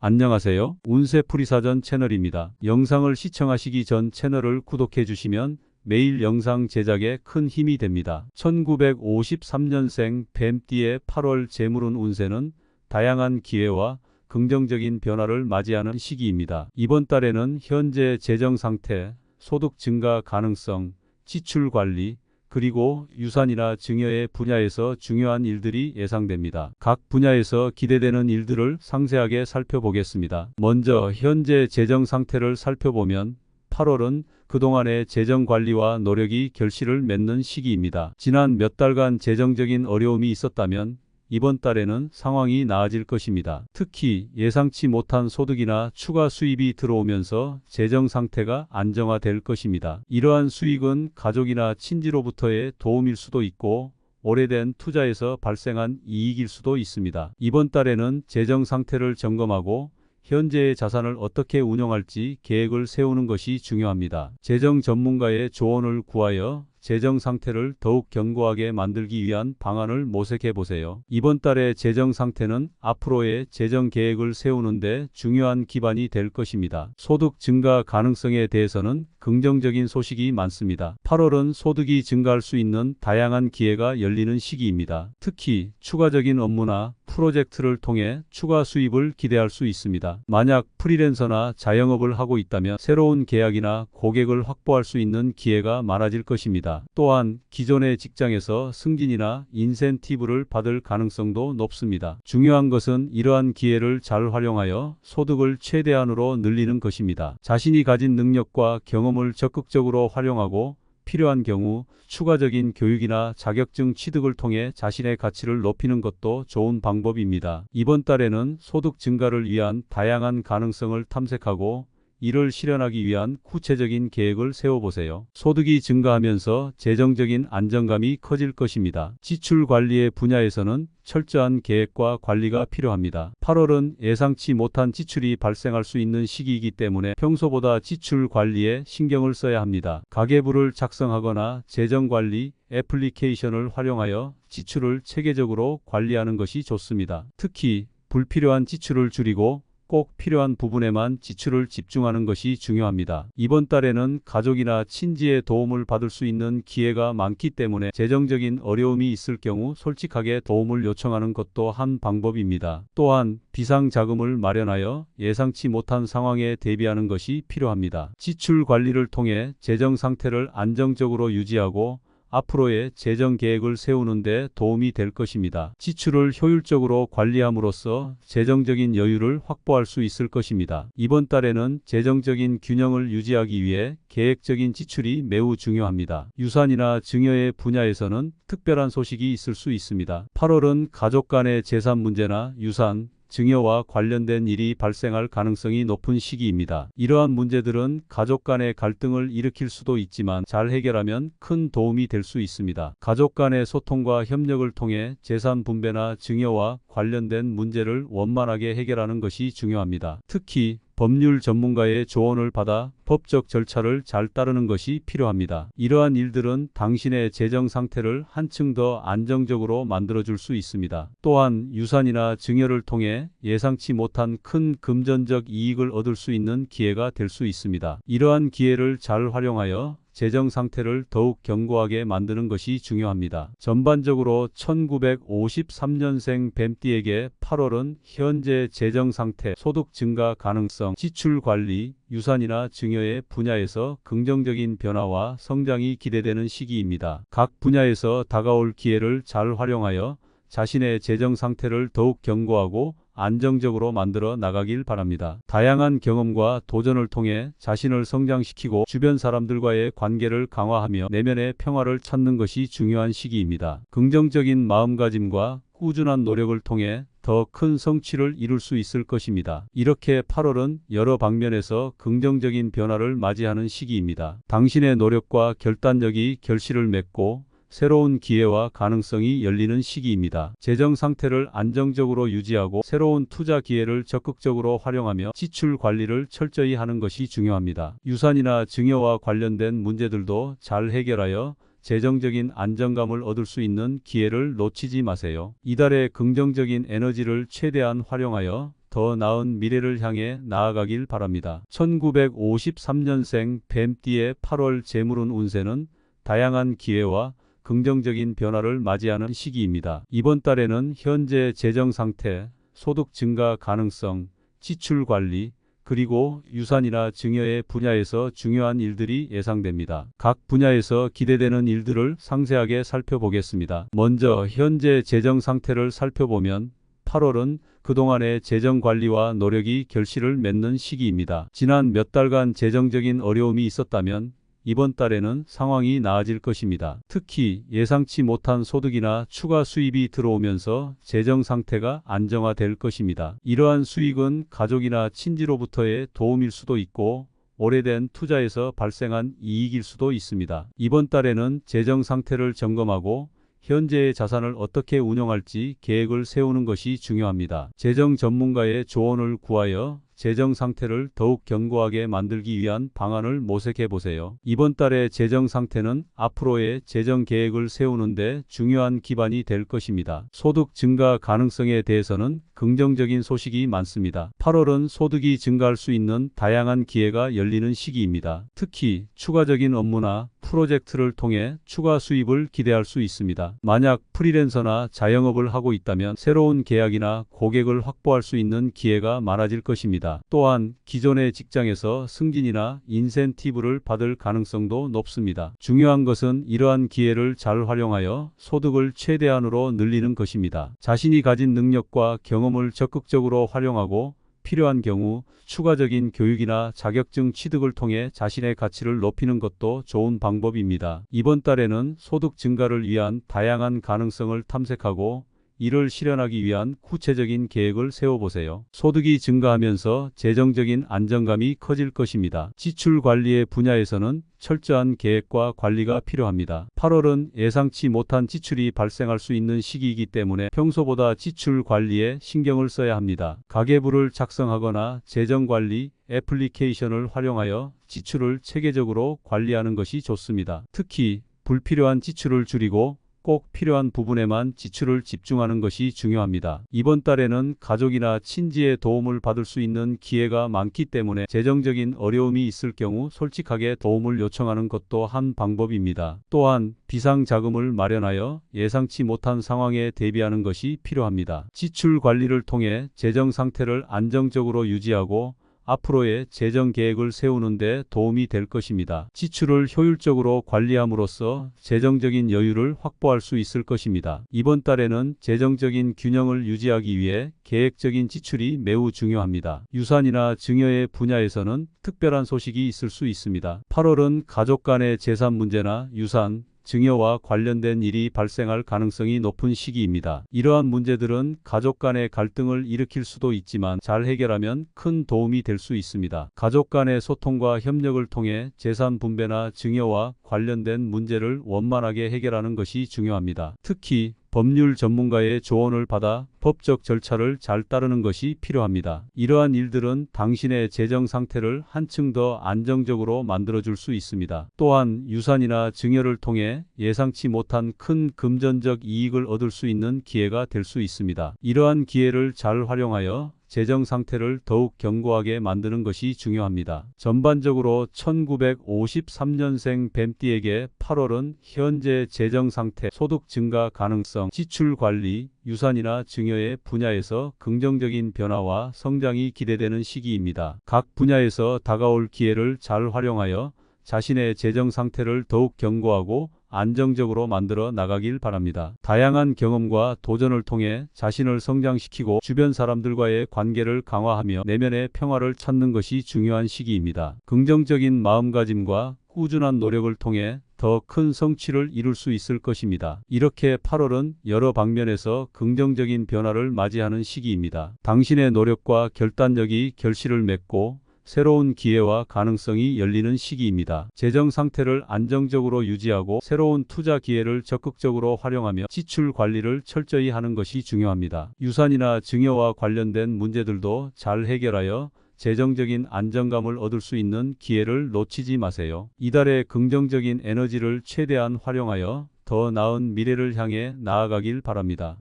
안녕하세요. 운세풀이사전 채널입니다. 영상을 시청하시기 전 채널을 구독해 주시면 매일 영상 제작에 큰 힘이 됩니다. 1953년생 뱀띠의 8월 재물운 운세는 다양한 기회와 긍정적인 변화를 맞이하는 시기입니다. 이번 달에는 현재 재정 상태, 소득 증가 가능성, 지출 관리, 그리고 유산이나 증여의 분야에서 중요한 일들이 예상됩니다. 각 분야에서 기대되는 일들을 상세하게 살펴보겠습니다. 먼저 현재 재정 상태를 살펴보면 8월은 그동안의 재정 관리와 노력이 결실을 맺는 시기입니다. 지난 몇 달간 재정적인 어려움이 있었다면 이번 달에는 상황이 나아질 것입니다. 특히 예상치 못한 소득이나 추가 수입이 들어오면서 재정 상태가 안정화될 것입니다. 이러한 수익은 가족이나 친지로부터의 도움일 수도 있고 오래된 투자에서 발생한 이익일 수도 있습니다. 이번 달에는 재정 상태를 점검하고 현재의 자산을 어떻게 운용할지 계획을 세우는 것이 중요합니다. 재정 전문가의 조언을 구하여 재정 상태를 더욱 견고하게 만들기 위한 방안을 모색해 보세요. 이번 달의 재정 상태는 앞으로의 재정 계획을 세우는 데 중요한 기반이 될 것입니다. 소득 증가 가능성에 대해서는 긍정적인 소식이 많습니다. 8월은 소득이 증가할 수 있는 다양한 기회가 열리는 시기입니다. 특히 추가적인 업무나 프로젝트를 통해 추가 수입을 기대할 수 있습니다. 만약 프리랜서나 자영업을 하고 있다면 새로운 계약이나 고객을 확보할 수 있는 기회가 많아질 것입니다. 또한 기존의 직장에서 승진이나 인센티브를 받을 가능성도 높습니다. 중요한 것은 이러한 기회를 잘 활용하여 소득을 최대한으로 늘리는 것입니다. 자신이 가진 능력과 경험을 적극적으로 활용하고 필요한 경우 추가적인 교육이나 자격증 취득을 통해 자신의 가치를 높이는 것도 좋은 방법입니다. 이번 달에는 소득 증가를 위한 다양한 가능성을 탐색하고 이를 실현하기 위한 구체적인 계획을 세워보세요. 소득이 증가하면서 재정적인 안정감이 커질 것입니다. 지출 관리의 분야에서는 철저한 계획과 관리가 필요합니다. 8월은 예상치 못한 지출이 발생할 수 있는 시기이기 때문에 평소보다 지출 관리에 신경을 써야 합니다. 가계부를 작성하거나 재정관리 애플리케이션을 활용하여 지출을 체계적으로 관리하는 것이 좋습니다. 특히 불필요한 지출을 줄이고 꼭 필요한 부분에만 지출을 집중하는 것이 중요합니다. 이번 달에는 가족이나 친지의 도움을 받을 수 있는 기회가 많기 때문에 재정적인 어려움이 있을 경우 솔직하게 도움을 요청하는 것도 한 방법입니다. 또한 비상자금을 마련하여 예상치 못한 상황에 대비하는 것이 필요합니다. 지출 관리를 통해 재정 상태를 안정적으로 유지하고 앞으로의 재정 계획을 세우는 데 도움이 될 것입니다. 지출을 효율적으로 관리함으로써 재정적인 여유를 확보할 수 있을 것입니다. 이번 달에는 재정적인 균형을 유지하기 위해 계획적인 지출이 매우 중요합니다. 유산이나 증여의 분야에서는 특별한 소식이 있을 수 있습니다. 8월은 가족 간의 재산 문제나 유산, 증여와 관련된 일이 발생할 가능성이 높은 시기입니다. 이러한 문제들은 가족 간의 갈등을 일으킬 수도 있지만 잘 해결하면 큰 도움이 될 수 있습니다. 가족 간의 소통과 협력을 통해 재산 분배나 증여와 관련된 문제를 원만하게 해결하는 것이 중요합니다. 특히 법률 전문가의 조언을 받아 법적 절차를 잘 따르는 것이 필요합니다. 이러한 일들은 당신의 재정 상태를 한층 더 안정적으로 만들어줄 수 있습니다. 또한 유산이나 증여를 통해 예상치 못한 큰 금전적 이익을 얻을 수 있는 기회가 될 수 있습니다. 이러한 기회를 잘 활용하여 재정 상태를 더욱 견고하게 만드는 것이 중요합니다. 전반적으로 1953년생 뱀띠에게 8월은 현재 재정 상태, 소득 증가 가능성, 지출 관리, 유산이나 증여의 분야에서 긍정적인 변화와 성장이 기대되는 시기입니다. 각 분야에서 다가올 기회를 잘 활용하여 자신의 재정 상태를 더욱 견고하고 안정적으로 만들어 나가길 바랍니다. 다양한 경험과 도전을 통해 자신을 성장시키고 주변 사람들과의 관계를 강화하며 내면의 평화를 찾는 것이 중요한 시기입니다. 긍정적인 마음가짐과 꾸준한 노력을 통해 더 큰 성취를 이룰 수 있을 것입니다. 이렇게 8월은 여러 방면에서 긍정적인 변화를 맞이하는 시기입니다. 당신의 노력과 결단력이 결실을 맺고 새로운 기회와 가능성이 열리는 시기입니다. 재정 상태를 안정적으로 유지하고 새로운 투자 기회를 적극적으로 활용하며 지출 관리를 철저히 하는 것이 중요합니다. 유산이나 증여와 관련된 문제들도 잘 해결하여 재정적인 안정감을 얻을 수 있는 기회를 놓치지 마세요. 이달의 긍정적인 에너지를 최대한 활용하여 더 나은 미래를 향해 나아가길 바랍니다. 1953년생 뱀띠의 8월 재물운 운세는 다양한 기회와 긍정적인 변화를 맞이하는 시기입니다. 이번 달에는 현재 재정 상태, 소득 증가 가능성, 지출 관리, 그리고 유산이나 증여의 분야에서 중요한 일들이 예상됩니다. 각 분야에서 기대되는 일들을 상세하게 살펴보겠습니다. 먼저 현재 재정 상태를 살펴보면 8월은 그동안의 재정 관리와 노력이 결실을 맺는 시기입니다. 지난 몇 달간 재정적인 어려움이 있었다면 이번 달에는 상황이 나아질 것입니다. 특히 예상치 못한 소득이나 추가 수입이 들어오면서 재정 상태가 안정화될 것입니다. 이러한 수익은 가족이나 친지로부터의 도움일 수도 있고 오래된 투자에서 발생한 이익일 수도 있습니다. 이번 달에는 재정 상태를 점검하고 현재의 자산을 어떻게 운영할지 계획을 세우는 것이 중요합니다. 재정 전문가의 조언을 구하여 재정 상태를 더욱 견고하게 만들기 위한 방안을 모색해 보세요. 이번 달의 재정 상태는 앞으로의 재정 계획을 세우는 데 중요한 기반이 될 것입니다. 소득 증가 가능성에 대해서는 긍정적인 소식이 많습니다. 8월은 소득이 증가할 수 있는 다양한 기회가 열리는 시기입니다. 특히 추가적인 업무나 프로젝트를 통해 추가 수입을 기대할 수 있습니다. 만약 프리랜서나 자영업을 하고 있다면 새로운 계약이나 고객을 확보할 수 있는 기회가 많아질 것입니다. 또한 기존의 직장에서 승진이나 인센티브를 받을 가능성도 높습니다. 중요한 것은 이러한 기회를 잘 활용하여 소득을 최대한으로 늘리는 것입니다. 자신이 가진 능력과 경험을 적극적으로 활용하고 필요한 경우 추가적인 교육이나 자격증 취득을 통해 자신의 가치를 높이는 것도 좋은 방법입니다. 이번 달에는 소득 증가를 위한 다양한 가능성을 탐색하고 이를 실현하기 위한 구체적인 계획을 세워보세요. 소득이 증가하면서 재정적인 안정감이 커질 것입니다. 지출 관리의 분야에서는 철저한 계획과 관리가 필요합니다. 8월은 예상치 못한 지출이 발생할 수 있는 시기이기 때문에 평소보다 지출 관리에 신경을 써야 합니다. 가계부를 작성하거나 재정관리 애플리케이션을 활용하여 지출을 체계적으로 관리하는 것이 좋습니다. 특히 불필요한 지출을 줄이고 꼭 필요한 부분에만 지출을 집중하는 것이 중요합니다. 이번 달에는 가족이나 친지의 도움을 받을 수 있는 기회가 많기 때문에 재정적인 어려움이 있을 경우 솔직하게 도움을 요청하는 것도 한 방법입니다. 또한 비상자금을 마련하여 예상치 못한 상황에 대비하는 것이 필요합니다. 지출 관리를 통해 재정 상태를 안정적으로 유지하고 앞으로의 재정 계획을 세우는 데 도움이 될 것입니다. 지출을 효율적으로 관리함으로써 재정적인 여유를 확보할 수 있을 것입니다. 이번 달에는 재정적인 균형을 유지하기 위해 계획적인 지출이 매우 중요합니다. 유산이나 증여의 분야에서는 특별한 소식이 있을 수 있습니다. 8월은 가족 간의 재산 문제나 유산, 증여와 관련된 일이 발생할 가능성이 높은 시기입니다. 이러한 문제들은 가족 간의 갈등을 일으킬 수도 있지만 잘 해결하면 큰 도움이 될 수 있습니다. 가족 간의 소통과 협력을 통해 재산 분배나 증여와 관련된 문제를 원만하게 해결하는 것이 중요합니다. 특히 법률 전문가의 조언을 받아 법적 절차를 잘 따르는 것이 필요합니다. 이러한 일들은 당신의 재정 상태를 한층 더 안정적으로 만들어줄 수 있습니다. 또한 유산이나 증여를 통해 예상치 못한 큰 금전적 이익을 얻을 수 있는 기회가 될 수 있습니다. 이러한 기회를 잘 활용하여 재정 상태를 더욱 견고하게 만드는 것이 중요합니다. 전반적으로 1953년생 뱀띠에게 8월은 현재 재정 상태, 소득 증가 가능성, 지출 관리, 유산이나 증여의 분야에서 긍정적인 변화와 성장이 기대되는 시기입니다. 각 분야에서 다가올 기회를 잘 활용하여 자신의 재정 상태를 더욱 견고하고 안정적으로 만들어 나가길 바랍니다. 다양한 경험과 도전을 통해 자신을 성장시키고 주변 사람들과의 관계를 강화하며 내면의 평화를 찾는 것이 중요한 시기입니다. 긍정적인 마음가짐과 꾸준한 노력을 통해 더 큰 성취를 이룰 수 있을 것입니다. 이렇게 8월은 여러 방면에서 긍정적인 변화를 맞이하는 시기입니다. 당신의 노력과 결단력이 결실을 맺고 새로운 기회와 가능성이 열리는 시기입니다. 재정 상태를 안정적으로 유지하고 새로운 투자 기회를 적극적으로 활용하며 지출 관리를 철저히 하는 것이 중요합니다. 유산이나 증여와 관련된 문제들도 잘 해결하여 재정적인 안정감을 얻을 수 있는 기회를 놓치지 마세요. 이달의 긍정적인 에너지를 최대한 활용하여 더 나은 미래를 향해 나아가길 바랍니다.